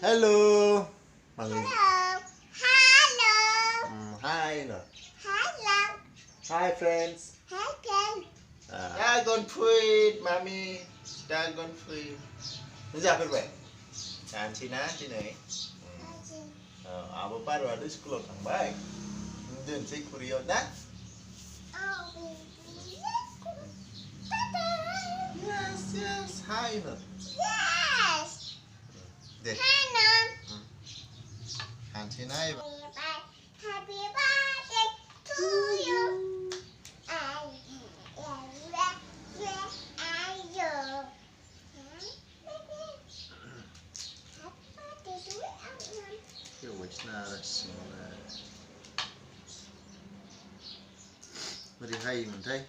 Hello. Bằng Hello. Hello. Hi nữa. Hello. Hi friends. Hello. Dragon fruit, mami. Dragon fruit. Siapa gue? Kan Cina, Cina. Apa baru ada sekolah tang baik. Dan si Korea dah. Yes, yes. Hi nữa. Yes. Deh. Hello. Kan Cina. Happy birthday to you. I you. Cái which na là xin là. Mà đi hay mình thấy.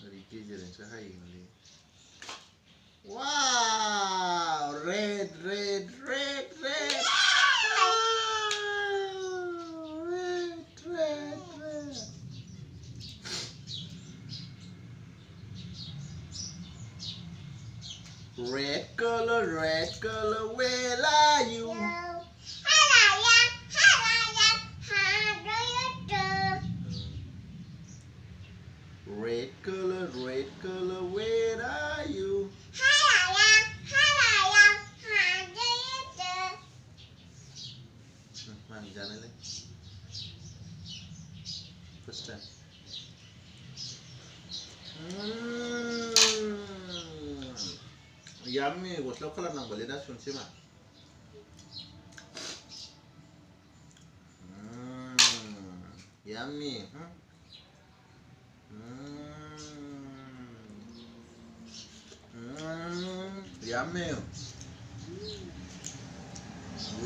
Mà đi kia giờ sẽ hay mình đi. Wow, red, red, red, red. Red, red, red. Red color, where are you? Red color, where are you? Mang ra đây lên. First time. Yummy. Goslo kalam ng balina sunsima. Yummy. Yummy.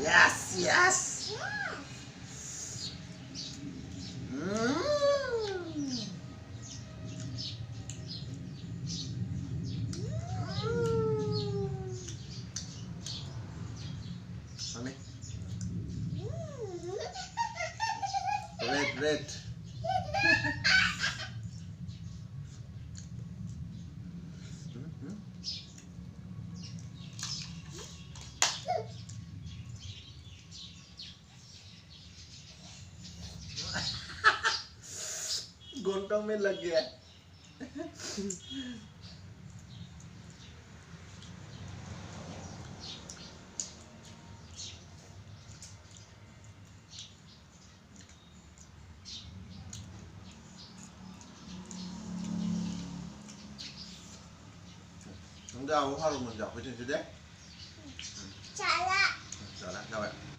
Yes, yes. Mami, red. Gontong में लग गया. Chúng ta có hoa rồi mình dọc với trên dưới đấy.